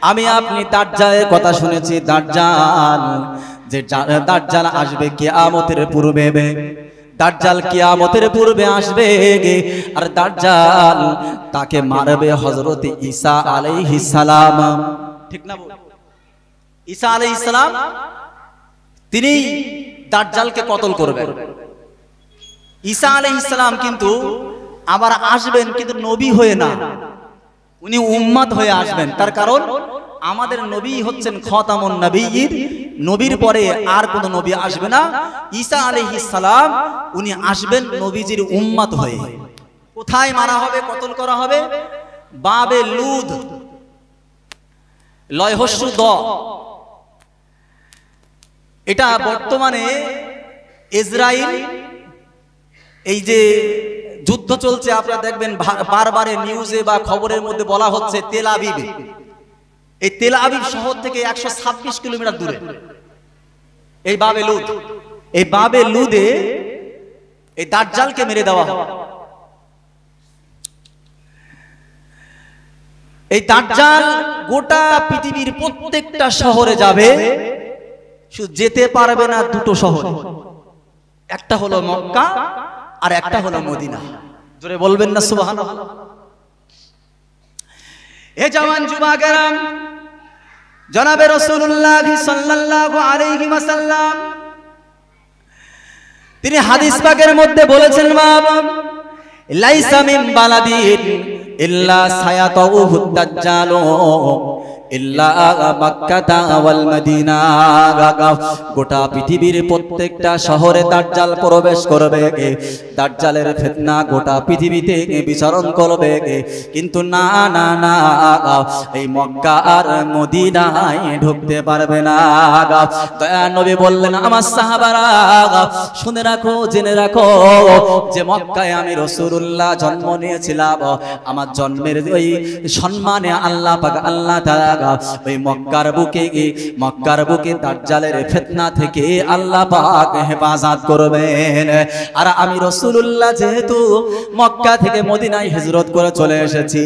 আমি আপনি দাজ্জালের কথা শুনেছি, দাজ্জাল যে দাজ্জাল আসবে কিয়ামতের পূর্বে, দাজ্জাল কিয়ামতের পূর্বে আসবে আর দাজ্জাল তাকে মারবে হযরত ঈসা আলাইহিস সালাম। ঠিক না? ঈসা আলাইহিস সালাম তিনি দাজ্জালকে কতল করবেন। ঈসা আলাইহিস সালাম কিন্তু আবার আসবেন, কিন্তু নবী হয়ে না, উনি উম্মত হয়ে আসবেন। তার কারণ আমাদের নবী হচ্ছেন খাতামুন নবিয়্যিন, নবীর পরে আর কোন নবী আসবে না। ঈসা আলাইহিস সালাম উনি আসবেন নবীজির উম্মত হয়ে। কোথায় মারা হবে, কতল করা হবে? বাবে লুদ, লয়হস্যু দ। এটা বর্তমানে ইসরায়েল, এই যে যুদ্ধ চলছে আপনারা দেখবেন বারবারে নিউজে বা খবরের মধ্যে বলা হচ্ছে তেল আবিব, এই তেল আবিব শহর থেকে 126 কিলোমিটার দূরে এই বাবে লুদ, এই বাবে লুদে এই দাজ্জালকে মেরে দেওয়া হবে। এই দাজ্জাল গোটা পৃথিবীর প্রত্যেকটা শহরে যাবে, শুধু যেতে পারবে না দুটো শহরে, একটা হলো মক্কা আর একটা হলো মদিনা। জোরে বলবেন না সুবহানাল্লাহ। এ জওয়ান যুবকেরা, জনাবে রাসূলুল্লাহ সাল্লাল্লাহু আলাইহি ওয়াসাল্লাম তিনি হাদিস পাকের মধ্যে বলেছেন, বাবা লাইসা মিন বালাদিন ইল্লা সায়াতুহু দাজ্জাল ইল্লা মক্কা ওয়াল মদিনা। গোটা পৃথিবীর প্রত্যেকটা শহরে দাজ্জাল প্রবেশ করবে, দাজ্জালের ফিতনা গোটা পৃথিবীতে বিচরণ করবে, কিন্তু না না না এই মক্কা আর মদিনায় ঢুকতে পারবে না। দয়া নবী বললেন, আমার সাহাবারা শুনে রাখো, জেনে রাখো যে মক্কায় আমি রাসূলুল্লাহ জন্ম নিয়েছিলাম, আমার জন্মের ওই সম্মানে আল্লাহ পাক আল্লাহ তাআলা ওই মক্কার বুকে দাজ্জালের ফিতনা থেকে আল্লাহ পাক হেফাজত করবেন। আর আমি রাসূলুল্লাহ যেহেতু মক্কা থেকে মদিনায় হিজরত করে চলে এসেছি,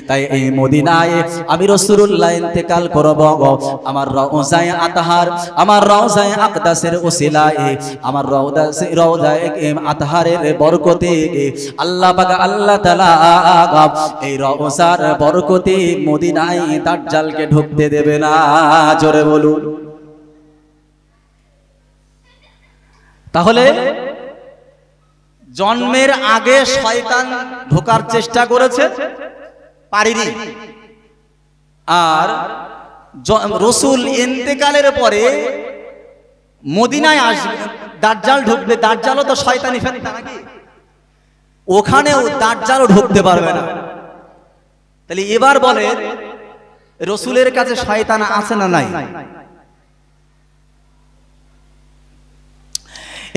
তাই এই মদিনায় আমি রাসূলুল্লাহ ইন্তেকাল করব। আমার রওজায়ে আতহার, আমার রওজায়ে আকদাসের ওসিলায়, আমার রওজায়ে আতহারের বরকতে আল্লাহ পাক আল্লাহ তাআলা এই রওজার বরকতে মদিনায় দাজ্জালকে ঢুকতে দেবে না। জোরে বলুন। তাহলে জন্মের আগে শয়তান ঢোকার চেষ্টা করেছে, পারেনি। আর রাসূল ইন্তেকালের পরে মদিনায় আসবে, দাজ্জাল ঢুকবে। দাজ্জালও তো শয়তানি ফেরেশতা নাকি, ওখানেও দাজ্জালও ঢুকতে পারবে না। তাহলে এবার বলে রাসূলের কাছে শয়তান আছে না নাই?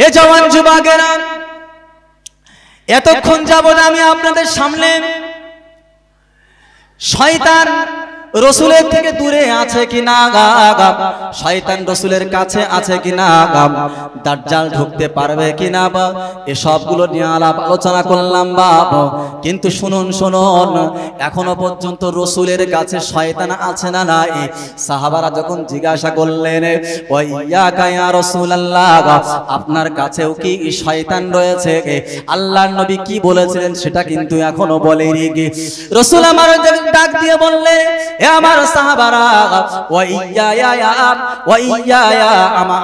এ জওয়ান যুবকেরা, এতক্ষণ যাবত আমি আপনাদের সামনে শয়তান রাসূলের থেকে দূরে আছে কিনা, শয়তান রাসূলের কাছে আছে কিনা, দাজ্জাল ঢুকতে পারবে কিনা, এসবগুলো নিয়ে আলাপ আলোচনা করলাম বাবা। কিন্তু শুনুন শুনুন, এখনো পর্যন্ত রাসূলের কাছে শয়তান আছে না নাই? সাহাবারা যখন জিজ্ঞাসা করলেন, ওয়াইয়াকা ইয়া রাসূলুল্লাহ, আপনার কাছেও কি শয়তান রয়েছে? আল্লাহর নবী কি বলেছিলেন সেটা কিন্তু এখনো বলেনি। রাসূল আমার ডাক দিয়ে বললেন, এ আমার সাহাবারা,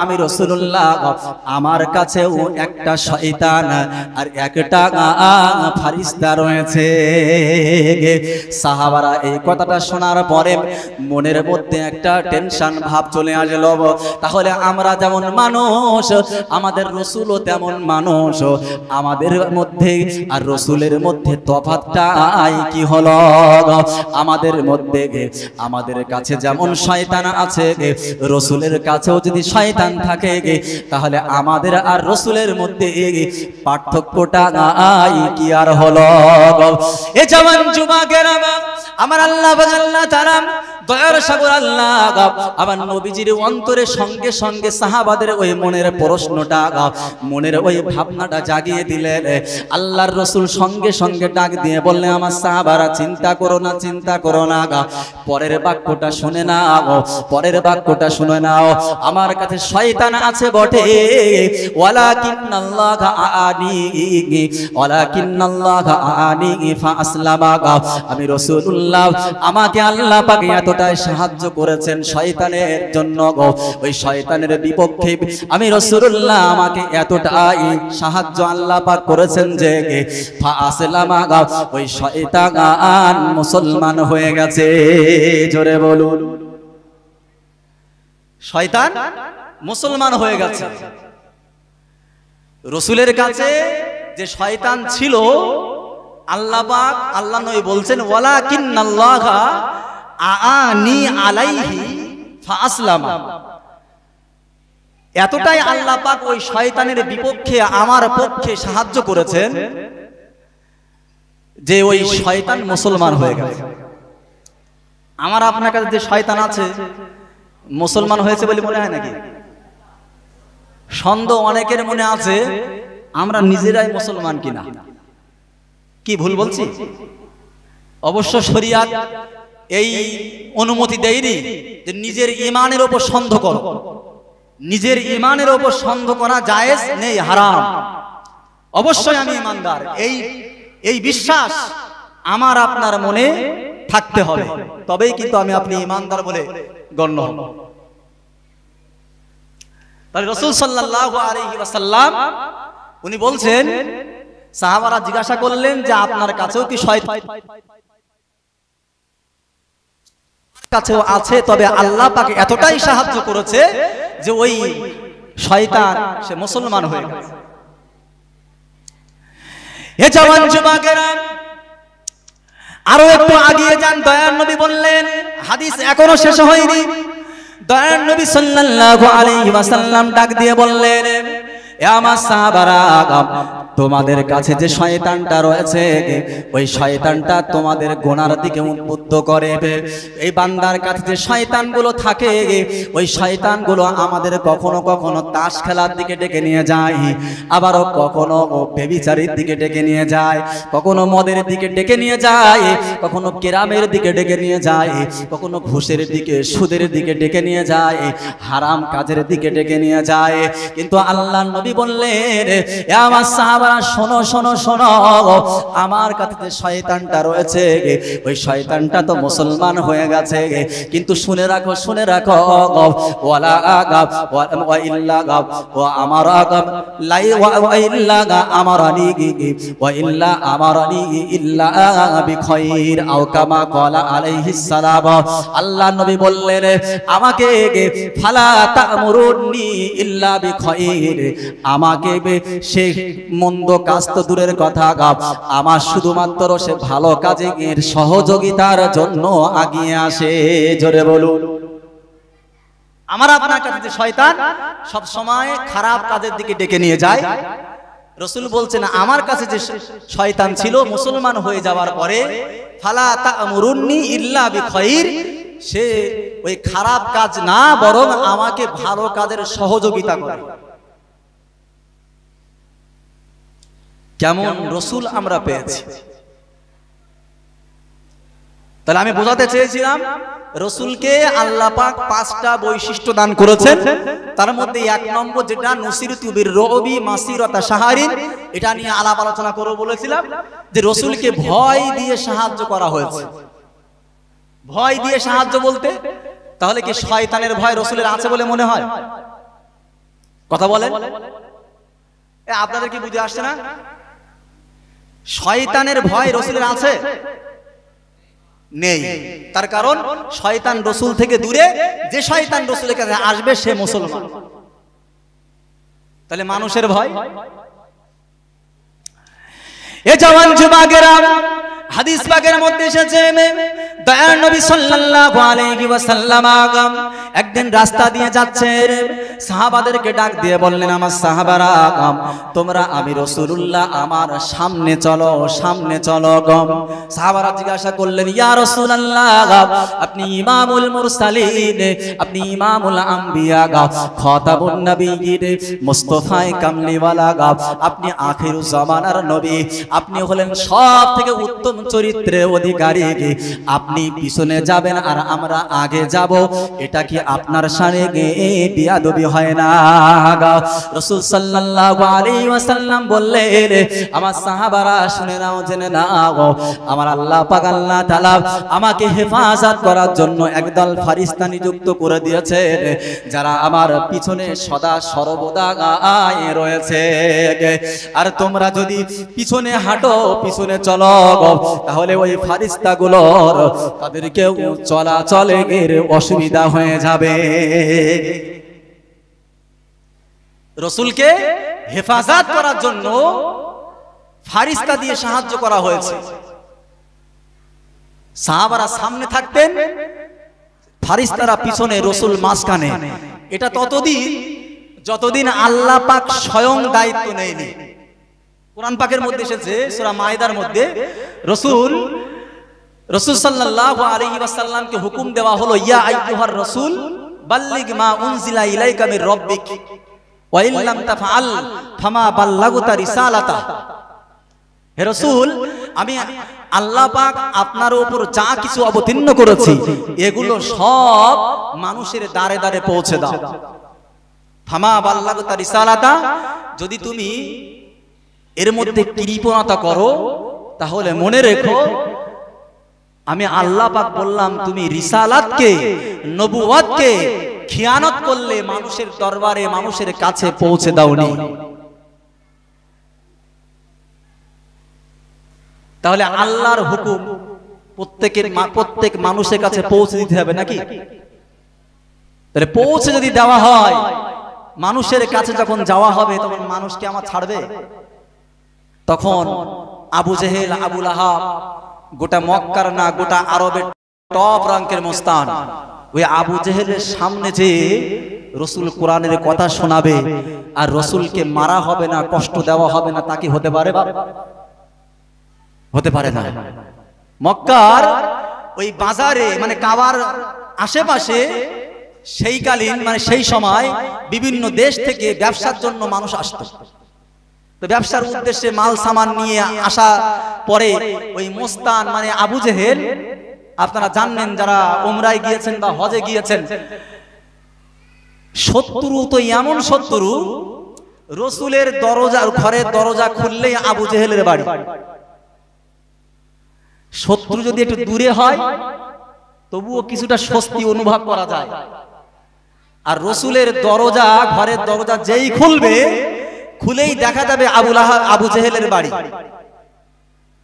আমি রাসূলুল্লাহ, আমার কাছেও একটা শয়তান আর একটা ফেরেশতা রয়েছে। সাহাবারা এই কথাটা শোনার পরে মনের মধ্যে একটা টেনশন ভাব চলে আসলো। তাহলে আমরা যেমন মানুষ, আমাদের রাসূলও তেমন মানুষ, আমাদের মধ্যে আর রাসূলের মধ্যে তফাৎটা কি হলো? আমাদের মধ্যে, আমাদের কাছে যেমন শয়তান আছে, রাসূলের কাছেও যদি শয়তান থাকে, তাহলে আমাদের আর রাসূলের মধ্যে পার্থক্যটা কি আর হলো? এ জওয়ান যুবকেরা, আমার আল্লাহ তাআলা দয়ার সাগর আল্লাহ আমার নবীজির অন্তরে সঙ্গে সঙ্গে সাহাবাদের ওই মনের প্রশ্নটা, মনের ওই ভাবনাটা জাগিয়ে দিলেন। আল্লাহর রাসূল সঙ্গে সঙ্গে ডাক দিয়ে বললেন, আমার সাহাবারা চিন্তা করো না, চিন্তা করো না, পরের বাক্যটা শুনে নাও, পরের বাক্যটা শুনে নাও। আমার কাছে শয়তান আছে বটে, ওয়ালাকিন্নাল্লাহা আআনি, ওয়ালাকিন্নাল্লাহা আআনি ফাআসলামা। আমি রাসূলুল্লাহ, আমাকে আল্লাহ পাক এতটাই সাহায্য করেছেন শয়তানের জন্য, ওই শয়তানের বিপক্ষে আমি রাসূলুল্লাহ, আমাকে এতটাই সাহায্য আল্লাহ পাক করেছেন যে ফাআসলামা, ওই শয়তান মুসলমান হয়ে গেছে। জোরে বলুন, শয়তান মুসলমান হয়ে গেছে। রাসূলের কাছে যে শয়তান ছিল, আল্লাহ পাক, আল্লাহ নবী বলছেন, ওয়ালাকিন্নাল্লাহা আআনি আলাইহি ফাআসলামা। এতটাই আল্লাহ পাক ওই শয়তানের বিপক্ষে আমার পক্ষে সাহায্য করেছেন যে ওই শয়তান মুসলমান হয়ে গেছে। আমার আপনার কাছে যে শয়তান আছে, মুসলমান হয়েছে বলে মনে হয় নাকি? সন্দেহ অনেকের মনে আছে আমরা নিজেরাই মুসলমান কিনা। কি ভুল বলছি? অবশ্য শরীয়ত এই অনুমতি দেয়নি যে নিজের ঈমানের উপর সন্দেহ করো। নিজের ঈমানের উপর সন্দেহ করা জায়েজ নেই, হারাম। অবশ্যই আমি ঈমানদার, এই বিশ্বাস আমার আপনার মনে থাকতে হবে, তবেই কিন্তু আমি আপনি ঈমানদার বলে গণ্য হব। তাহলে রাসূল সাল্লাল্লাহু আলাইহি ওয়াসাল্লাম উনি বলছেন, সাহাবারা জিজ্ঞাসা করলেন যে আপনার কাছেও কি শয়তান কাছেও আছে? তবে আল্লাহ পাক এতটাই সাহায্য করেছে যে ওই শয়তান সে মুসলমান হয়ে গেছে। হে জওয়ান যুবকেরা, আরো একটু আগিয়ে যান। দয়ার নবী বললেন, হাদিস এখনো শেষ হয়নি। দয়ার নবী সাল্লাল্লাহু আলাইহি ওয়াসাল্লাম ডাক দিয়ে বললেন, এ আমার সাহাবারা, তোমাদের কাছে যে শয়তানটা রয়েছে, ওই শয়তানটা তোমাদের গুনার দিকে উদ্বুদ্ধ করে। এই বান্দার কাছে যে শয়তানগুলো থাকে, ওই শয়তানগুলো আমাদের কখনো কখনো তাস খেলার দিকে ডেকে নিয়ে যায়, আবারও কখনো ব্যভিচারের দিকে ডেকে নিয়ে যায়, কখনো মদের দিকে ডেকে নিয়ে যায়, কখনো কেরামের দিকে ডেকে নিয়ে যায়, কখনো ঘুষের দিকে, সুদের দিকে ডেকে নিয়ে যায়, হারাম কাজের দিকে ডেকে নিয়ে যায়। কিন্তু আল্লাহ নবী বললেন, এ আমার সাহাবারা, শোনো শোনো শোনো, আমার কাছে যে শয়তানটা রয়েছে, ওই শয়তানটা তো মুসলমান হয়ে গেছে, কিন্তু শুনে রাখো, শুনে রাখো, ওয়ালা আগাব ওয়া ইল্লা গাব ওয়া আমারা গাব লাই ওয়া ইল্লা গা আমারানি ওয়া ইল্লা আমারানি ইল্লা বিখাইর আও কামা ক্বালা আলাইহিস সালাম। আল্লাহ নবী বললেন, আমাকে ফালা তা'মুরুনি ইল্লা বিখাইর, আমাকে সে মন্দ কাজ তো দূরের কথা, আমার শুধুমাত্র সে ভালো কাজে এর সহযোগিতার জন্য আগিয়ে আসে। জোরে বলুন। আমার আপনার কাছে যে শয়তান সব সময় খারাপ কাজের দিকে ডেকে নিয়ে যায়, রাসূল বলছেন আমার কাছে যে শয়তান ছিল মুসলমান হয়ে যাওয়ার পরে, ফালা তা'মুরুনি ইল্লা বিখাইর, সে ওই খারাপ কাজ না বরং আমাকে ভালো কাজের সহযোগিতা করে। কেমন রাসূল আমরা পেয়েছি। তাহলে আমি বোঝাতে চেয়েছিলাম, রাসূলকে আল্লাহ পাক 5টা বৈশিষ্ট্য দান করেছেন। তার মধ্যে 1 নম্বর যেটা নুসিরতু বির-রুবি মাসিরাতা শাহরিন, এটা নিয়ে আলাপ আলোচনা করব বলেছিলাম যে রাসূলকে ভয় দিয়ে সাহায্য করা হয়েছে। ভয় দিয়ে সাহায্য বলতে তাহলে কি শয়তানের ভয় রাসূলের আছে বলে মনে হয়? কথা বলেন, আপনাদের কি বুঝে আসছে না? শয়তানের ভয় রাসূলের আছে? নেই। তার কারণ শয়তান রাসূল থেকে দূরে, যে শয়তান রাসূলের কাছে আসবে সে মুসলমান। তাহলে মানুষের ভয়। এ জওয়ান যুবকেরা, হাদিস পাকের মধ্যে এসেছে, দয়ার নবী সাল্লাল্লাহু আলাইহি ওয়াসাল্লাম একদিন রাস্তা দিয়ে যাচ্ছেন, সাহাবাদেরকে ডাক দিয়ে বললেন, আমার সাহাবারা তোমরা আমি রাসূলুল্লাহ আমার সামনে চলো, সামনে চলো। সাহাবারা জিজ্ঞাসা করলেন, ইয়া রাসূলুল্লাহ আপনি ইমামুল মুরসালিন, আপনি ইমামুল আম্বিয়া, খাতাবুন নবিয়্যিন, মুস্তাফায়ে কামলিওয়ালা, আপনি আখিরুজ জামানার নবী, আপনি হলেন সব থেকে উত্তম চরিত্রের অধিকারী, আপনি পিছনে যাবেন আর আমরা আগে যাব, এটা কি আপনার সামনে বিয়াদবি হয় না? রাসূল সাল্লাল্লাহু আলাইহি ওয়াসাল্লাম বললেন, আমার সাহাবারা শুনে নাও, জেনে নাও, আমার আল্লাহ পাক আল্লাহ তাআলা আমাকে হেফাজত করার জন্য একদল ফেরেশতা নিযুক্ত করে দিয়েছেন, যারা আমার পিছনে সদা সর্বদা রয়েছে। আর তোমরা যদি পিছনে হাঁটো, পিছনে চলো, তাহলে ওই ফেরেশতাগুলোর তাদেরকে চলাচলের অসুবিধা হয়ে যাবে। রাসূলকে হেফাজত করার জন্য ফেরেশতা দিয়ে সাহায্য করা হয়েছে। সাহাবারা সামনে থাকতেন, ফেরেশতারা পিছনে, রাসূল মাঝখানে। এটা ততদিন যতদিন আল্লাহ পাক স্বয়ং দায়িত্ব নেয়নি। কোরআন পাকের মধ্যে এসেছে সূরা মাইদার মধ্যে, রাসূল সাল্লাল্লাহু আলাইহি ওয়াসাল্লামকে হুকুম দেওয়া হলো, ইয়া আইয়ুহার রাসূল বাল্লিগ মা উনজিলা ইলাইকা মির রাব্বিক ওয়া ইন লাম তাফআল ফামা বাল্লাগতা রিসালাতা। হে রাসূল, আমি আল্লাহ পাক আপনার উপর যা কিছু অবতীর্ণ করেছি এগুলো সব মানুষের দ্বারে দ্বারে পৌঁছে দাও। ফামা বাল্লাগতা রিসালাতা, যদি তুমি এর মধ্যে কৃপণতা করো তাহলে মনে রেখো আমি আল্লাহ পাক বললাম তুমি রিসালাতকে, নবুয়তকে খিয়ানত করলে মানুষের দরবারে, মানুষের কাছে পৌঁছে দাওনি। তাহলে আল্লাহর হুকুম প্রত্যেক মানুষের কাছে পৌঁছে দিতে হবে নাকি? তাহলে পৌঁছে যদি দেওয়া হয়, মানুষের কাছে যখন যাওয়া হবে তখন মানুষকে আমার ছাড়বে? তখন আবু জেহেল, আবু লাহাব, গোটা মক্কার না গোটা আরবের টপ র্যাঙ্কের মোস্তান, ওই আবু জেহেলের সামনে যে রাসূল কোরআনের কথা শোনাবে আর রাসূলকে মারা হবে না, কষ্ট দেওয়া হবে না, তা কি হতে পারে? হতে পারে না। মক্কার ওই বাজারে মানে কাবার আশেপাশে সেইকালীন মানে সেই সময় বিভিন্ন দেশ থেকে ব্যবসার জন্য মানুষ আসতো। তো ব্যবসার উদ্দেশ্যে মাল সামান নিয়ে আসা পরে ওই মোস্তান মানে আবু জেহেল, আপনারা জানেন যারা উমরায় গিয়েছেন বা হজে গিয়েছেন, শত্রু তো এমন শত্রু, রাসূলের দরজা, ঘরের দরজা খুললেই আবু জেহেলের বাড়ি। শত্রু যদি একটু দূরে হয় তবুও কিছুটা স্বস্তি অনুভব করা যায়। আর রাসূলের দরজা, ঘরের দরজা যেই খুলবে, খুলেই দেখা যাবে আবু জেহেলের বাড়ি।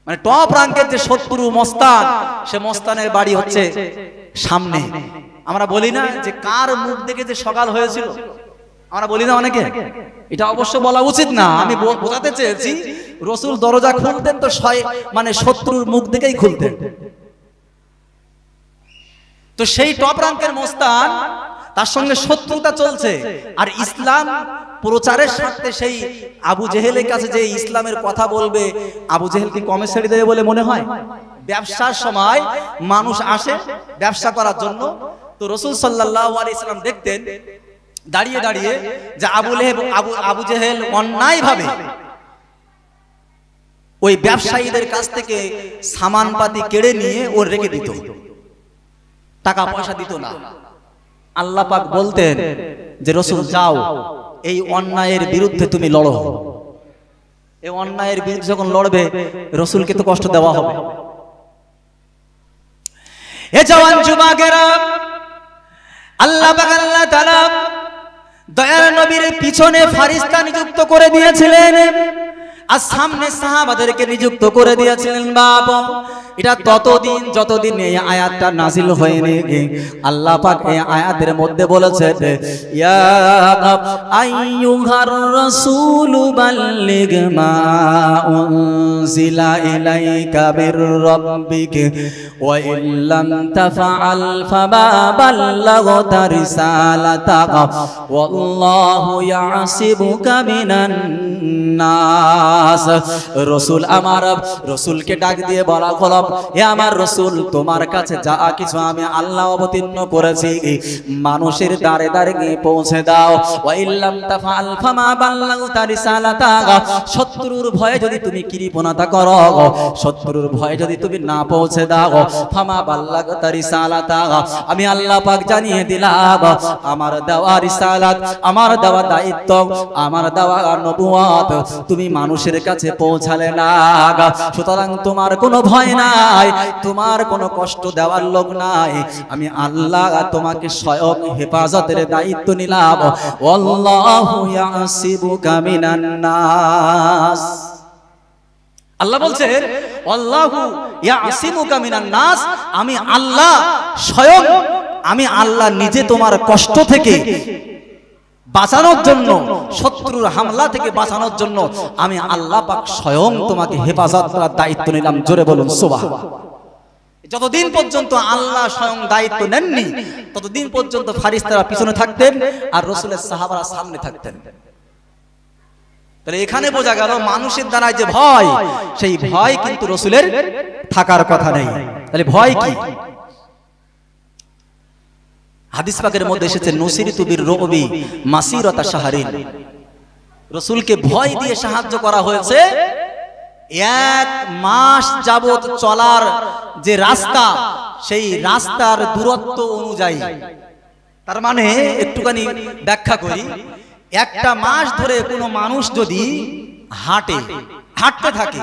মানে টপ র্যাঙ্কের যে শত্রু মস্তান, সে মস্তানের বাড়ি হচ্ছে সামনে। আমরা বলি না যে কার মুখ দেখে যে সকাল হয়েছিল, আমরা বলি না অনেকে, এটা অবশ্য বলা উচিত না। আমি বোঝাতে চেয়েছি রাসূল দরজা খুলতেন তো মানে শত্রুর মুখ দেখেই খুলতেন। তো সেই টপ র্যাঙ্কের মস্তান, তার সঙ্গে শত্রুতা চলছে, আর ইসলাম প্রচারের স্বার্থে সেই আবু জেহেলের কাছে যে ইসলামের কথা বলবে, আবু জেহেল কি কমে ছেড়ে দেবে বলে মনে হয়? ব্যবসার সময় মানুষ আসে ব্যবসা করার জন্য, তো রাসূল সাল্লাল্লাহু আলাইহি সাল্লাম দেখতেন দাঁড়িয়ে দাঁড়িয়ে যে আবু জেহেল অন্যায়ভাবে ওই ব্যবসায়ীদের কাছ থেকে সামানপাতি কেড়ে নিয়ে ও রেখে দিত, টাকা পয়সা দিত না। আল্লাহ পাক বলতেন যে রাসূল যাও, এই অন্যায়ের বিরুদ্ধে তুমি লড়ো। এই অন্যায়ের বিরুদ্ধে যখন লড়বে রাসূলকে তো কষ্ট দেওয়া হবে। এ জওয়ান যুবকেরা, আল্লাহ পাক আল্লাহ তাআলা দয়ার নবীর পিছনে ফেরেশতা নিযুক্ত করে দিয়েছিলেন। আর সামনে সাহাবাদেরকে নিযুক্ত করে দিয়েছিলেন বাবা। এটা ততদিন যতদিন এই আয়াতটা নাজিল হয়নি, আল্লাহ পাক এই আয়াতের মধ্যে বলেছেন, ইয়া আইয়ুহার রাসূলু বাল্লিগ মা উনজিলা ইলাইকা মির রাব্বিক ওয়া ইল্লাম তাফআল ফামা বাল্লাগতা রিসালাতাকা ওয়াল্লাহু ইয়াসিবুকা মিনান নাস। রাসূল আমার রাসূলকে ডাক দিয়ে বলা হলো, হে আমার রাসূল, তোমার কাছে যা কিছু আমি আল্লাহ অবতীর্ণ করেছি মানুষের দ্বারে দ্বারে গিয়ে পৌঁছে দাও। ওয়া ইল্লাম তাফআল ফামা বাল্লাগতা রিসালাতাকা, শত্রুর ভয়ে যদি তুমি কৃপণতা করো, শত্রুর ভয়ে যদি তুমি না পৌঁছে দাও, ফামা বাল্লাগতা রিসালাতাকা, আমি আল্লাহ পাক জানিয়ে দিলাম আমার দেওয়া রিসালাত, আমার দেওয়া দায়িত্ব, আমার দেওয়া নবুয়ত তুমি মানুষের কাছে পৌঁছালে না। সুতরাং তোমার কোনো ভয় নাই, তোমার কোনো কষ্ট দেওয়ার লোক নাই, আমি আল্লাহ তোমাকে স্বয়ং হেফাজতের দায়িত্ব নিলাম। আল্লাহু ইয়াসিবুকা মিনান নাস। আল্লাহ বলছেন আল্লাহু ইয়াসিমুকা মিনান নাস, আমি আল্লাহ স্বয়ং, আমি আল্লাহ নিজে তোমার কষ্ট থেকে বাঁচানোর জন্য, শত্রুর হামলা থেকে বাঁচানোর জন্য আমি আল্লাহ পাক স্বয়ং তোমাকে হেফাজত করার দায়িত্ব নিলাম। জোরে বলুন সুবহানাল্লাহ। যতদিন পর্যন্ত আল্লাহ স্বয়ং দায়িত্ব নেননি ততদিন পর্যন্ত ফারিস্তারা পিছনে থাকতেন আর রাসূলের সাহাবারা সামনে থাকতেন। তাহলে এখানে বোঝা গেল মানুষের দ্বারা যে ভয়, সেই ভয় কিন্তু রাসূলের থাকার কথা নেই। তাহলে ভয় কি? হাদিস পাকের মধ্যে এসেছে নুসিরিতু বির-রুবি মাসিরাতা শাহরিন, রাসূলকে ভয় দিয়ে সাহায্য করা হয়েছে। এক মাস যাবত চলার যে রাস্তা, সেই রাস্তার দূরত্ব অনুযায়ী, তার মানে একটুখানি ব্যাখ্যা করি, একটা মাস ধরে কোনো মানুষ যদি হাঁটতে থাকে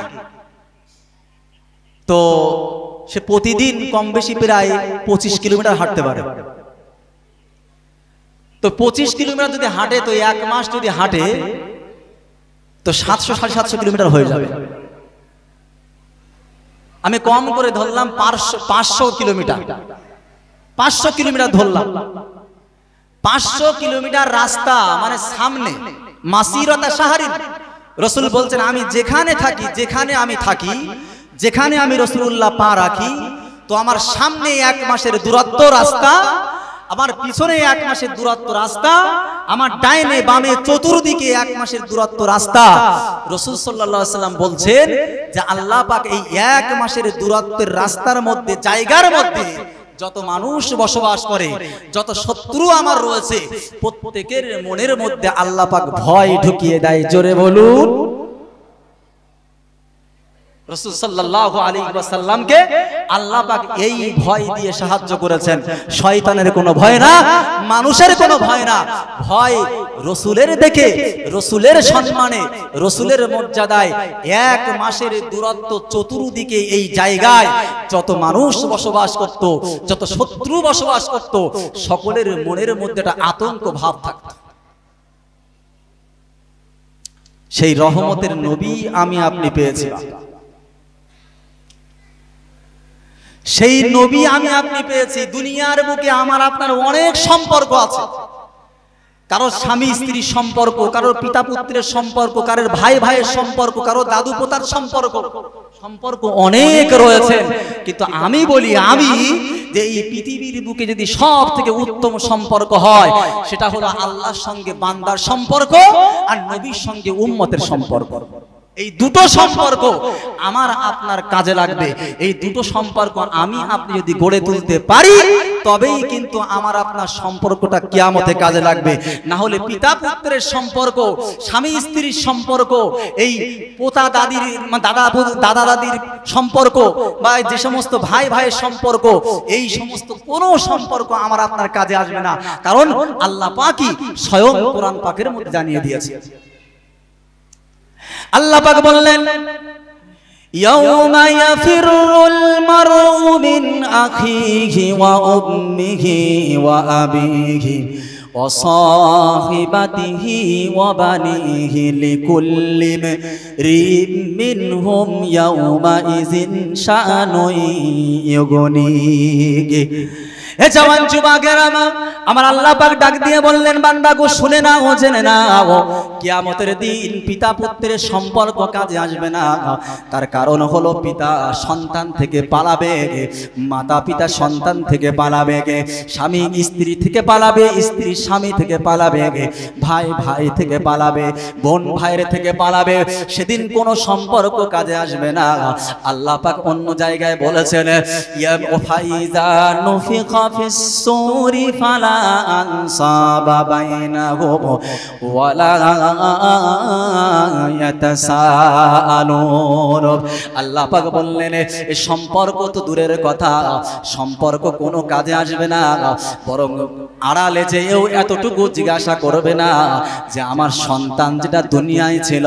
তো সে প্রতিদিন কম বেশি প্রায় 25 কিলোমিটার হাঁটতে পারে। তো 25 কিলোমিটার যদি হাঁটে, তো এক মাস যদি হাঁটে তো 700-750 কিলোমিটার হয়ে যাবে। আমি কম করে ধরলাম 500 কিলোমিটার, 500 কিলোমিটার ধরলাম। 500 কিলোমিটার রাস্তা মানে সামনে মাসিরাতা শাহরিন। রাসূল বলছেন আমি যেখানে থাকি, যেখানে আমি রাসূলুল্লাহ পা রাখি, তো আমার সামনে 1 মাসের দূরত্ব রাস্তা, আমার পিছনে 1 মাসের দূরত্ব রাস্তা, আমার ডাইনে বামে চতুর্দিকে 1 মাসের দূরত্ব রাস্তা। রাসূল সাল্লাল্লাহু আলাইহি সাল্লাম বলছেন যে আল্লাহ পাক এই 1 মাসের দূরত্বের রাস্তার মধ্যে, জায়গার মধ্যে যত মানুষ বসবাস করে, যত শত্রু আমার রয়েছে, প্রত্যেকের মনের মধ্যে আল্লাহ পাক ভয় ঢুকিয়ে দেয়। জোরে বলুন। রাসূল সাল্লাল্লাহু আলাইহি ওয়াসাল্লামকে আল্লাহ পাক এই ভয় দিয়ে সাহায্য করেছেন। শয়তানের কোনো ভয় না, মানুষের কোনো ভয় না, ভয় রাসূলের দেখে, রাসূলের সম্মানে, রাসূলের মর্যাদায় 1 মাসের দূরত্ব চতুর্দিকে এই জায়গায় যত মানুষ বসবাস করত, যত শত্রু বসবাস করত, সকলের মনের মধ্যে একটা আতঙ্ক ভাব থাকত। সেই রহমতের নবী আমি আপনি পেয়েছিলাম, সেই নবী আমি আপনি পেয়েছি। দুনিয়ার বুকে আমার আপনার অনেক সম্পর্ক আছে, কারো স্বামী স্ত্রীর সম্পর্ক, কারো পিতা পুত্রের সম্পর্ক, কারোর ভাই ভাইয়ের সম্পর্ক, কারো দাদু পোতার সম্পর্ক অনেক রয়েছে। কিন্তু আমি বলি, আমি যে এই পৃথিবীর বুকে যদি সব থেকে উত্তম সম্পর্ক হয়, সেটা হলো আল্লাহর সঙ্গে বান্দার সম্পর্ক আর নবীর সঙ্গে উম্মতের সম্পর্ক। এই দুটো সম্পর্ক আমার আপনার কাজে লাগবে। এই দুটো সম্পর্ক আমি আপনি যদি গড়ে তুলতে পারি, তবেই কিন্তু আমার আপনার সম্পর্কটা কিয়ামতে কাজে লাগবে। না হলে পিতা পুত্রের সম্পর্ক, স্বামী স্ত্রীর সম্পর্ক, এই পোতা দাদির দাদা দাদির সম্পর্ক, বা যে সমস্ত ভাই ভাইয়ের সম্পর্ক, এই সমস্ত কোনো সম্পর্ক আমার আপনার কাজে আসবে না। কারণ আল্লাহ পাকই স্বয়ং কোরআন পাকের মধ্যে জানিয়ে দিয়েছে। আল্লাহ পাক বললেন, ইয়াউমা ইয়াফিরুল মারউ মিন আখিহি ওয়া উম্মিহি ওয়া আবিহি ওয়া সাহিবাতিহি ওয়া বানিহি লিকুল্লি ইমরিইন মিনহুম ইয়াউমা ইযিন শাআনুন ইউগনিহি। হে জওয়ান যুবকেরা, আমার আল্লাহ পাক ডাক দিয়ে বললেন, বান্দা গো শুনে নাও, জেনে নাও, কিয়ামতের দিন পিতা পুত্রের সম্পর্ক কাজে আসবে না। তার কারণ হলো পিতা সন্তান থেকে পালাবে, মাতা পিতা সন্তান থেকে পালাবে, স্বামী স্ত্রী থেকে পালাবে, স্ত্রী স্বামী থেকে পালাবে, ভাই ভাই থেকে পালাবে, বোন ভাইয়ের থেকে পালাবে। সেদিন কোনো সম্পর্ক কাজে আসবে না। আল্লাহ পাক অন্য জায়গায় বলেছেন, ইয়া ফাইজা নুফিখা ফিস সূরি ফালা আনসাবা বাইনাহুম ওয়ালা ইয়াতাসাআলুন। আল্লাহ পাক বললেন, এই সম্পর্ক তো দূরের কথা, সম্পর্ক কোনো কাজে আসবে না, বরং আড়ালে যেও এতটুকু জিজ্ঞাসা করবে না যে আমার সন্তান যেটা দুনিয়ায় ছিল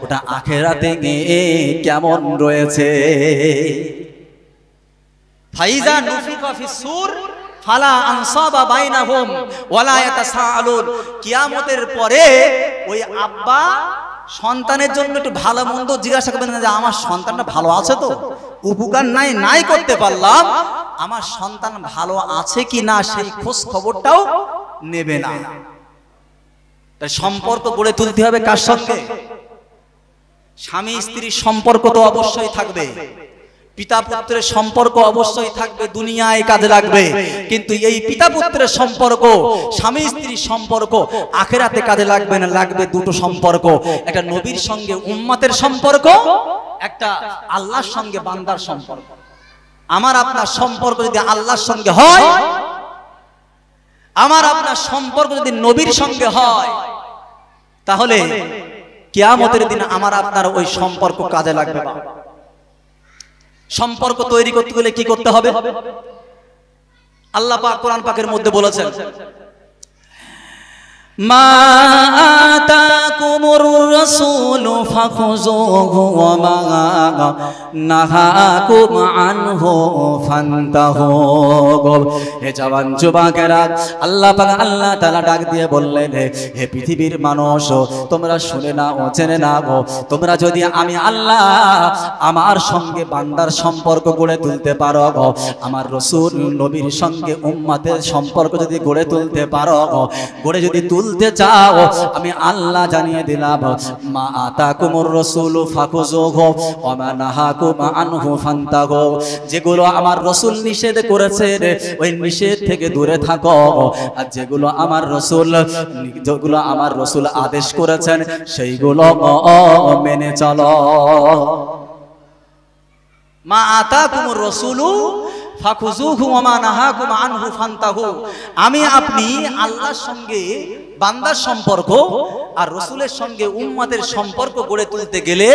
ওটা আখিরাতে গিয়ে কেমন রয়েছে। ফাইজা নুফিখা ফিস সূর ফালা আনসাবা বাইনাহুম ওয়ালা ইয়াতাসাআলুন। কিয়ামতের পরে ওই আব্বা সন্তানের জন্য একটু ভালো মন্দ জিজ্ঞাসা করবেন না যে আমার সন্তানটা ভালো আছে তো, উপকার নাই করতে পারলাম, আমার সন্তান ভালো আছে কি না সেই খোঁজ খবরটাও নেবে না। তাই সম্পর্ক গড়ে তুলতে হবে কার সঙ্গে? স্বামী স্ত্রীর সম্পর্ক তো অবশ্যই থাকবে, পিতা পুত্রের সম্পর্ক অবশ্যই থাকবে, দুনিয়ায় কাজে লাগবে, কিন্তু এই পিতা পুত্রের সম্পর্ক, স্বামী স্ত্রীর সম্পর্ক আখিরাতে কাজে লাগবে না। লাগবে দুটো সম্পর্ক, একটা নবীর সঙ্গে উম্মতের সম্পর্ক, একটা আল্লাহর সঙ্গে বান্দার সম্পর্ক। আমার আপনার সম্পর্ক যদি আল্লাহর সঙ্গে হয়, আমার আপনার সম্পর্ক যদি নবীর সঙ্গে হয়, তাহলে কিয়ামতের দিন আমার আপনার ওই সম্পর্ক কাজে লাগবে। সম্পর্ক তৈরি করতে গেলে কি করতে হবে? আল্লাহ পাক কোরআন পাকের মধ্যে বলেছেন, মা আতাকুমুর রাসূলু ফাখুযুহু ওয়া মা নাহাকুম আনহু ফান্তাহু। হে জওয়ান যুবকেরা, আল্লাহ পাক আল্লাহ তাআলা ডাক দিয়ে বললেন, হে পৃথিবীর মানুষ, তোমরা শুনে নাও, জেনে নাও, তোমরা যদি আমি আল্লাহ আমার সঙ্গে বান্দার সম্পর্ক গড়ে তুলতে পারো, আমার রাসূল নবীর সঙ্গে উম্মতের সম্পর্ক যদি গড়ে তুলতে পারো, গড়ে যদি তুলতে চাও, আমি আল্লাহ জানিয়ে দিলাম, মা আতাকুমুর রাসূলু ফাখুযুহু ওয়া মা নাহাকুম আনহু ফান্তাহু। যেগুলো আমার রাসূল নিষেধ করেছেন ওই নিষেধ থেকে দূরে থাকো, আর যেগুলো আমার রাসূল আদেশ করেছেন সেইগুলো মেনে চলো। মা আতাকুমুর রাসূলু ফাখুযুহু ওয়া মা নাহাকুম আনহু ফান্তাহু। আমি আপনি আল্লাহর সঙ্গে বান্দার সম্পর্ক আর রাসূলের সঙ্গে উম্মতের সম্পর্ক গড়ে তুলতে গেলে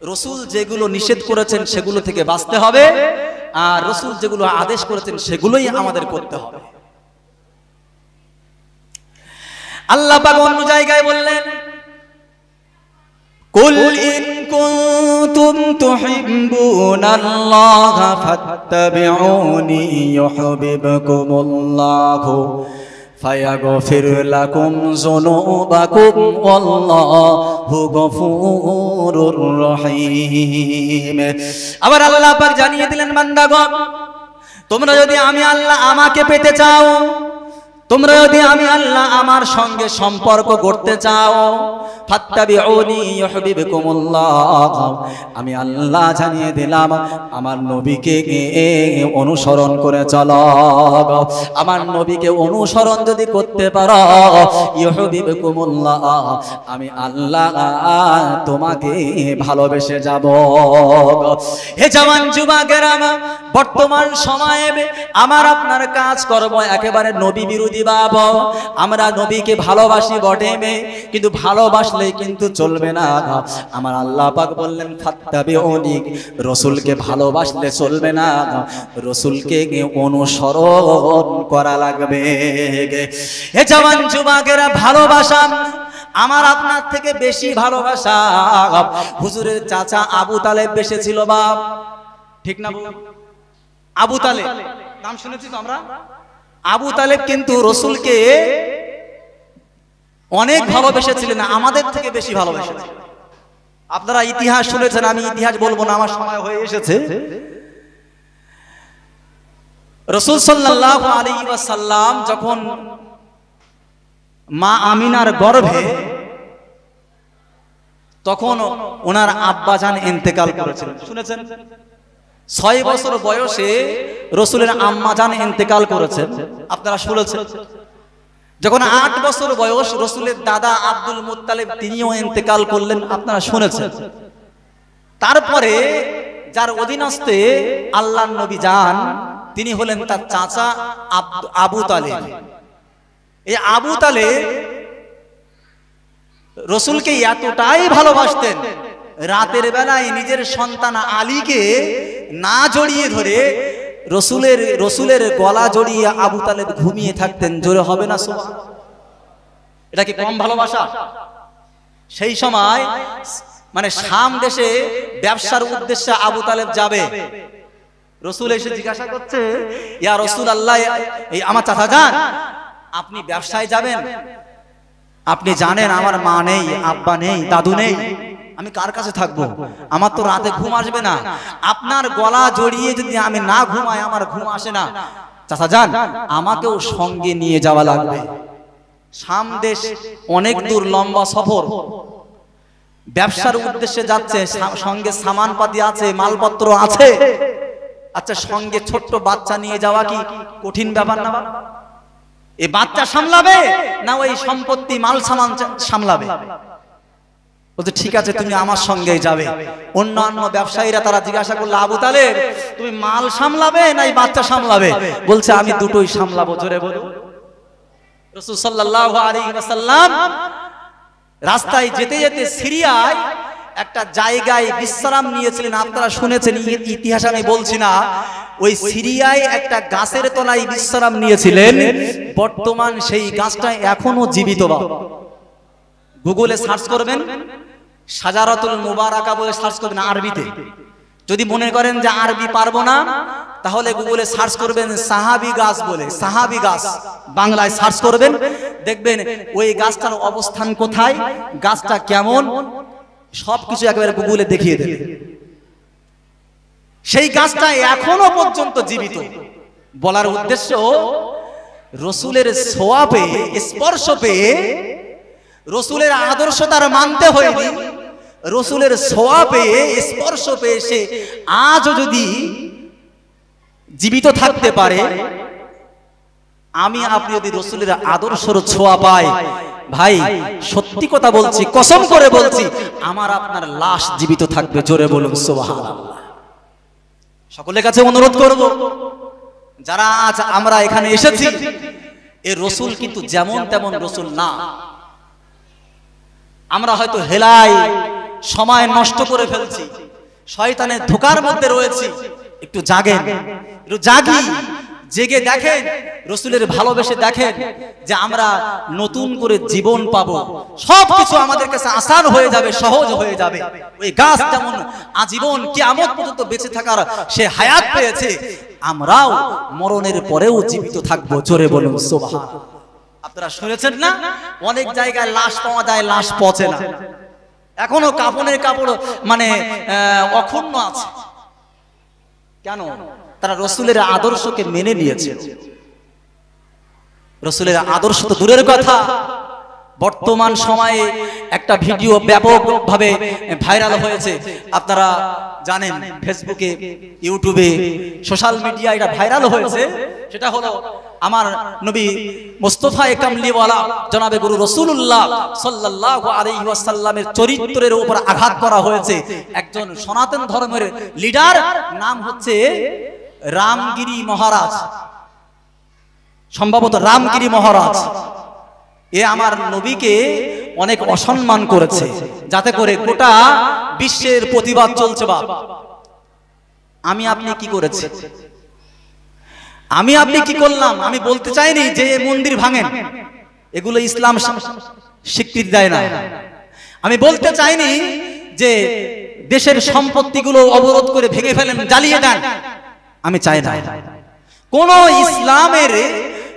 রাসূল যেগুলো নিষেধ করেছেন সেগুলো থেকে বাঁচতে হবে, আর রাসূল যেগুলো আদেশ করেছেন সেগুলোই আমাদের করতে হবে। আল্লাহ পাক অন্য জায়গায় বললেন, কুল ইন কুনতুম তুহিব্বুনাল্লাহা ফাত্তাবিউনি ইউহিব্বুকুমুল্লাহু ফায়াগফির লাকুম যুনুবাকুম ওয়াল্লাহু গফুরুর রহিম। আবার আল্লাহ পাক জানিয়ে দিলেন, বান্দাগণ, তোমরা যদি আমি আল্লাহ আমাকে পেতে চাও, তোমরা যদি আমি আল্লাহ আমার সঙ্গে সম্পর্ক গড়তে চাও, ফাত্তাবিউনি ইউহিব্বুকুমুল্লাহ, আমি আল্লাহ জানিয়ে দিলাম আমার নবীকে অনুসরণ করে চলো। আমার নবীকে অনুসরণ যদি করতে পারো, ইউহিব্বুকুমুল্লাহ, আমি আল্লাহ তোমাকে ভালোবেসে যাব। হে জওয়ান যুবকেরা, বর্তমান সময়ে আমার আপনার কাজ করব একেবারে নবী বিরোধী ভাব। আমরা নবীকে ভালোবাসি বটে, কিন্তু ভালোবাসলে কিন্তু চলবে না। আমার আল্লাহ পাক বললেন, ফাত্তাবিউনি, রাসূলকে ভালোবাসলে চলবে না, রাসূলকে অনুসরণ করা লাগবে। হে জওয়ান যুবকেরা, ভালোবাসা আমার আপনার থেকে বেশি ভালোবাসা হুজুরের চাচা আবু তালেব বেশি ছিল বাপ, ঠিক না? আবু তালেব নাম শুনেছি তো আমরা, আবু তালেব কিন্তু রসুলকে অনেক ভালোবেসেছিলেন, আমাদের থেকে বেশি ভালোবেসেছিলেন। আপনারা ইতিহাস শুনেছেন, আমি ইতিহাস বলবো না, আমার সময় হয়ে এসেছে। রাসূল সাল্লাল্লাহু আলাইহি ওয়াসাল্লাম যখন মা আমিনার গর্ভে, তখন ওনার আব্বাজান ইন্তেকাল করেছিলেন, শুনেছেন? 6 বছর বয়সে রাসূলের আম্মাজান ইন্তেকাল করেছেন, আপনারা শুনেছেন। যখন 8 বছর বয়স রাসূলের দাদা আব্দুল মুত্তালিব তিনিও ইন্তেকাল করলেন, আপনারা শুনেছেন। তারপরে যার অধীনস্থে আল্লাহর নবী যান, তিনি হলেন তার চাচা আবু তালেব। এই আবু তালেব রাসূলকে এতটাই ভালোবাসতেন, রাতের বেলায় নিজের সন্তান আলীকে না জড়িয়ে ধরে রসুলের গলা জড়িয়ে আবু তালেব ঘুমিয়ে থাকতেন। জোরে হবে না সুবহানাল্লাহ? এটা কি কম ভালোবাসা? সেই সময় মানে শাম দেশে ব্যবসার উদ্দেশ্যে আবু তালেব যাবে, রসুল এসে জিজ্ঞাসা করছে, ইয়া রাসূলুল্লাহ, এই আমার চাচা যান, আপনি ব্যবসায় যাবেন? আপনি জানেন আমার মা নেই, আব্বা নেই, দাদু নেই, আমি কার কাছে থাকবো? আমার তো রাতে ঘুম আসবে না, আপনার গলা জড়িয়ে যদি আমি না ঘুমাই আমার ঘুম আসে না। চাচা যান, আমাকেও সঙ্গে নিয়ে যাওয়া লাগবে। শাম দেশ অনেক দূর, লম্বা সফর, ব্যবসার উদ্দেশ্যে যাচ্ছে, সঙ্গে সামানপাতি আছে, মালপত্র আছে। আচ্ছা, সঙ্গে ছোট্ট বাচ্চা নিয়ে যাওয়া কি কঠিন ব্যাপার না? এই বাচ্চা সামলাবে না ওই সম্পত্তি মাল সামান সামলাবে? বলছে ঠিক আছে, তুমি আমার সঙ্গেই যাবে। অন্যান্য ব্যবসায়ীরা তারা জিজ্ঞাসা করলো, আবু তালেব তুমি মাল সামলাবে না এই বাচ্চা সামলাবে? বলছে আমি দুটোই সামলাবো। জোরে বলো। রাসূল সাল্লাল্লাহু আলাইহি ওয়াসাল্লাম রাস্তায় যেতে যেতে সিরিয়ায় একটা জায়গায় বিশ্রাম নিয়েছিলেন, আপনারা শুনেছেন, ইতিহাস আমি বলছি না। ওই সিরিয়ায় একটা গাছের তলায় বিশ্রাম নিয়েছিলেন। বর্তমান সেই গাছটা এখনো জীবিত। গুগলে সার্চ করবেন, শাজারাতুল মুবারাকা বলে সার্চ করবেন আরবিতে। যদি মনে করেন যে আরবি পারবো না, তাহলে গুগলে সার্চ করবেন সাহাবী গাছ বলে, সাহাবী গাছ বাংলায় সার্চ করবেন, দেখবেন ওই গাছটার অবস্থান কোথায়, গাছটা কেমন, সবকিছু একেবারে গুগলে দেখিয়ে দেবে। সেই গাছটা এখনো পর্যন্ত জীবিত। বলার উদ্দেশ্য, রসুলের ছোঁয়া পেয়ে, স্পর্শ পেয়ে, রসুলের আদর্শ তার মানতে হয়নি, রসুলের ছোঁয়া পেয়ে, স্পর্শ পেয়ে সে আজও যদি জীবিত থাকতে পারে, আমি আপনি যদি রসুলের আদর্শের ছোঁয়া পাই, ভাই সত্যি কথা বলছি, কসম করে বলছি, আমার আপনার লাশ জীবিত থাকবে। জোরে বলুন সুবহানাল্লাহ। সকলের কাছে অনুরোধ করব, যারা আজ আমরা এখানে এসেছি, এই রসুল কিন্তু যেমন তেমন রসুল না। আমরা হয়তো হেলায় সময় নষ্ট করে ফেলছি, শয়তানের ধোঁকার মধ্যে রয়েছি। একটু জাগেন, একটু জাগি, জেগে দেখেন, রসুলের ভালোবেসে দেখেন যে আমরা নতুন করে জীবন পাবো। সবকিছু আমাদের কাছে আসান হয়ে যাবে, সহজ হয়ে যাবে। ওই গাছ যেমন আজীবন কিয়ামত পর্যন্ত বেঁচে থাকার সে হায়াত পেয়েছে, আমরাও মরণের পরেও জীবিত থাকবো। জোরে বলুন সুবহানাল্লাহ। আপনারা শুনেছেন না, অনেক জায়গায় লাশ পাওয়া যায়, লাশ পচে না, এখনো কাফনের কাপড় মানে অক্ষুণ্ণ আছে। কেন? তারা রসুলের আদর্শকে মেনে নিয়েছে। রসুলের আদর্শ তো দূরের কথা, বর্তমান সময়ে একটা ভিডিও ব্যাপকভাবে ভাইরাল হয়েছে, আপনারা জানেন, ফেসবুকে, ইউটিউবে, সোশ্যাল মিডিয়ায় এটা ভাইরাল হয়েছে। সেটা হলো আমার নবী মুস্তাফা কামলিওয়ালা জনাবে গুরু রাসূলুল্লাহ সাল্লাল্লাহু আলাইহি ওয়াসাল্লামের চরিত্রের উপর আঘাত করা হয়েছে। একজন সনাতন ধর্মের লিডার, নাম হচ্ছে রামগিরি মহারাজ, সম্ভবত রামগিরি মহারাজ। এ আমার নবীকে অনেক অসম্মান করেছে, যাতে করে গোটা বিশ্বের প্রতিবাদ চলছে। বাপ, আমি আপনি কি করেছি? আমি আপনি কি করলাম? আমি বলতে চাইনি যে মন্দির ভাঙেন, এগুলো ইসলাম স্বীকৃতি দেয় না। আমি বলতে চাইনি যে দেশের সম্পত্তিগুলো অবরোধ করে ভেঙে ফেলেন, জ্বালিয়ে দেন, আমি চাই না। কোন ইসলামের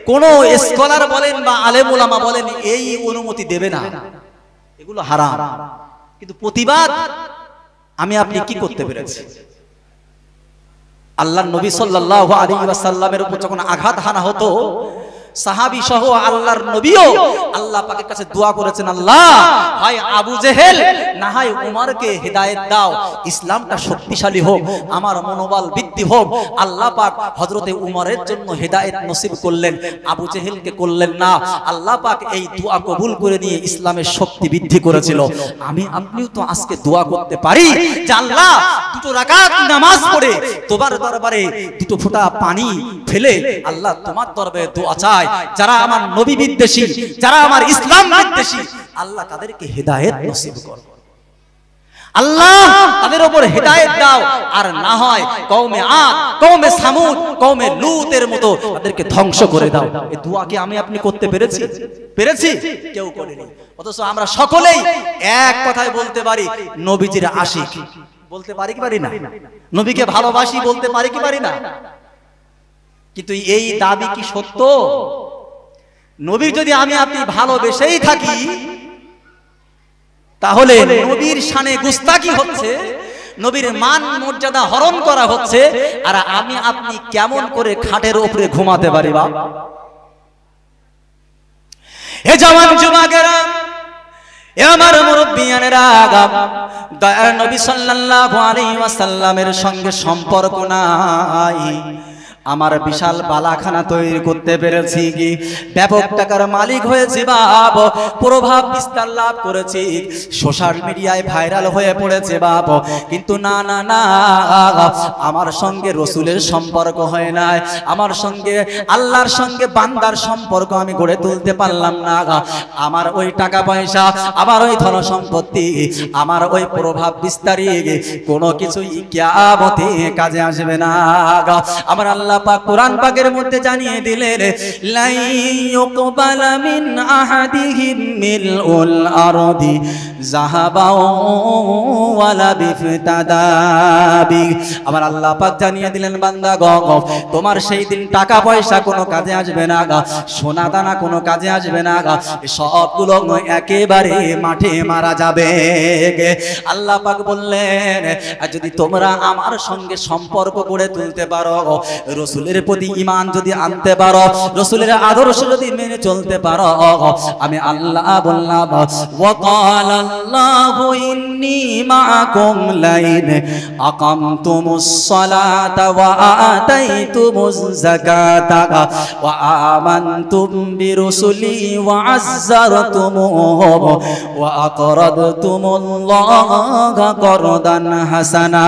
কোনো স্কলার বলেন বা আলেম ওলামা বলেন এই অনুমতি দেবে না, এগুলো হারাম। কিন্তু প্রতিবাদ আমি আপনি কি করতে পেরেছি? আল্লাহর নবী সাল্লাল্লাহু আলাইহি ওয়াসাল্লামের উপর যখন আঘাত হানা হতো, সাহাবী সহ আল্লাহর নবীও আল্লাহ পাকের কাছে দোয়া করেছেন, আল্লাহ হয় আবু জেহেল না হয় উমরকে হেদায়েত দাও, ইসলামটা শক্তিশালী হোক, আমার মনোবল বৃদ্ধি হোক। আল্লাহ পাক হযরতে উমরের জন্য হেদায়েত নসিব করলেন, আবু জেহেলকে করলেন না। আল্লাহ পাক এই দোয়া কবুল করে নিয়ে ইসলামের শক্তি বৃদ্ধি করেছিল। আমি আপনিও তো আজকে দোয়া করতে পারি যে আল্লাহ দুটো রাকাত নামাজ পড়ে তোমার দরবারে দুটো ফোঁটা পানি ফেলে আল্লাহ তোমার দরবারে দোয়া চাই, যারা আমার নবী বিদ্বেষী, যারা আমার ইসলাম বিদ্বেষী, আল্লাহ তাদেরকে হেদায়েত নসিব করো, আল্লাহ তাদের উপর হেদায়েত দাও। আর না হয় কওমে আদ, কওমে সামুদ, কওমে লূতের মতো তাদেরকে ধ্বংস করে দাও। এই দোয়া কি আমি আপনি করতে পেরেছি? কেউ করেনি। অথচ আমরা সকলেই এক কথায় বলতে পারি নবীজির আশিক। বলতে পারি কি পারি না? নবীকে ভালোবাসি বলতে পারি কি পারি না? কিন্তু এই দাবি কি সত্য? নবী যদি আমি আপনি ভালোবেসেই থাকি, তাহলে নবীর শানে গুস্তাকি হচ্ছে, নবীর মান মর্যাদা হরণ করা হচ্ছে, আর আমি আপনি কেমন করে খাটের উপরে ঘুমাতে পারি? বা এ জওয়ান যুবকেরা, এ আমার মুরব্বিয়ানেরা, দয়ার নবী সাল্লাল্লাহু আলাইহি ওয়াসাল্লামের সঙ্গে সম্পর্ক নাই, আমার বিশাল বালাখানা তৈরি করতে পেরেছি, কি ব্যাপক টাকার মালিক হয়েছে, বাপ প্রভাব বিস্তার লাভ করেছি, সোশ্যাল মিডিয়ায় ভাইরাল হয়ে পড়েছে বাপ, কিন্তু না না না, আমার সঙ্গে রসুলের সম্পর্ক হয় নাই, আমার সঙ্গে আল্লাহর সঙ্গে বান্দার সম্পর্ক আমি গড়ে তুলতে পারলাম না। আমার ওই টাকা পয়সা, আমার ওই ধন সম্পত্তি, আমার ওই প্রভাব বিস্তারী কোনো কিছুই কিয়ামতে কাজে আসবে না। আমার আল্লাহ পাক কোরআন পাকের মধ্যে জানিয়ে দিলেন, লা ইউকবালা মিন আহাদিহিম মিলউল আরদি যাহাবাও ওয়ালা বিফতাদাবি। আমার আল্লাহ পাক জানিয়ে দিলেন, বান্দা গো, তোমার সেই দিন টাকা পয়সা কোনো কাজে আসবে না, সোনা দানা কোনো কাজে আসবে না, সবগুলো একেবারে মাঠে মারা যাবে। আল্লাহ পাক বললেন, যদি তোমরা আমার সঙ্গে সম্পর্ক গড়ে তুলতে পারো, রসুলের প্রতি ঈমান যদি আনতে পারো, রসুলের আদর্শ যদি মেনে চলতে পারো, আমি আল্লাহ বললাম, ওয়া ক্বালাল্লাহু ইন্নী মাআকুম লাইন আকামতুমুস সালাতা ওয়া আতাইতুমুজ যাকাতা ওয়া আমানতুম বিরুসুলি ওয়া আযযারতুমুহু ওয়া আকরাদতুমুল্লাহা করদান হাসানা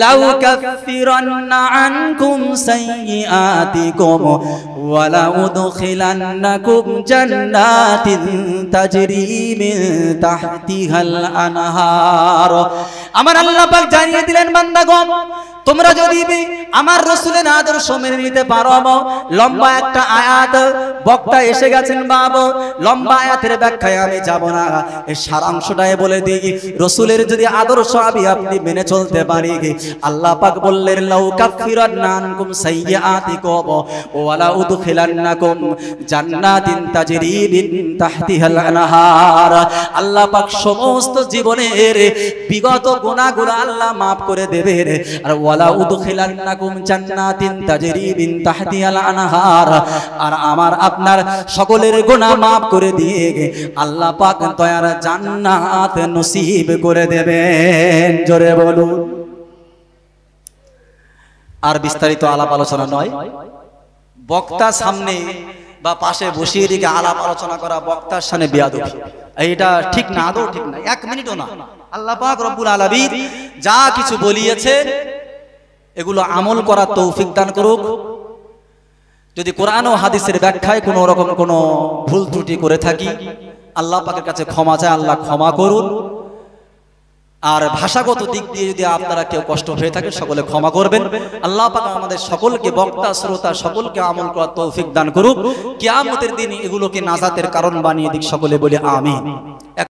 লাউ কাফফিরান্না আনকুম সাইয়্যাতিকুম ওয়া লা উদখিলান্নাকুম জান্নাতিন তাজরি মিন তাহতিহাল আনহার। আমার আল্লাহ পাক জানিয়ে দিলেন, বান্দাগণ, তোমরা যদি আমার রাসূলের আদর্শ মেনে নিতে পারো, লম্বা একটা আয়াত বক্তা এসে গেছেন বাবা, লম্বা আয়াতের ব্যাখ্যায় আমি যাব না, এই সারাংশটাই বলে দিই। রাসূলের যদি আদর্শ আমি আপনি মেনে চলতে পারি, আল্লাহ পাক বললেন, লাউ কাফফিরান্না আনকুম সাইয়্যাতিকুম ওয়া লা উদখিলান্নাকুম জান্নাতিন তাজরি মিন তাহতিহাল আনহার। আল্লাহ পাক সমস্ত জীবনের বিগত গুনাহগুলো আল্লাহ maaf করে দেবেন, আর ওয়ালা উদখিলান্নাকুম জান্নাতিন তাজরি মিন তাহতিহাল আনহার, আর আমার আপনার সকলের গুনাহ maaf করে দিয়ে আল্লাহ পাক দয়ার জান্নাত নসিব করে দেবেন। জোরে বলুন। আর বিস্তারিত আলাপ আলোচনা নয়, বক্তা সামনে বা পাশে বসিয়ে রেখে আলাপ আলোচনা করা বক্তার সামনে বেয়াদবি, এইটা ঠিক না, আদৌ ঠিক না, এক মিনিটও না। আল্লাহ পাক রব্বুল আলামিন যা কিছু বলিয়েছে এগুলো আমল করার তৌফিক দান করুক। যদি কোরআন ও হাদিসের ব্যাখ্যায় কোনো রকম কোনো ভুল ত্রুটি করে থাকি, আল্লাহ পাকের কাছে ক্ষমা চাই, আল্লাহ ক্ষমা করুন। আর ভাষাগত দিক দিয়ে যদি আপনারা কেউ কষ্ট হয়ে থাকে, সকলে ক্ষমা করবেন। আল্লাহ পাক আমাদের সকলকে, বক্তা শ্রোতা সকলকে আমল করার তৌফিক দান করুক। কিয়ামতের দিন এগুলোকে নাজাতের কারণ বানিয়ে দিক, সকলে বলি আমিন।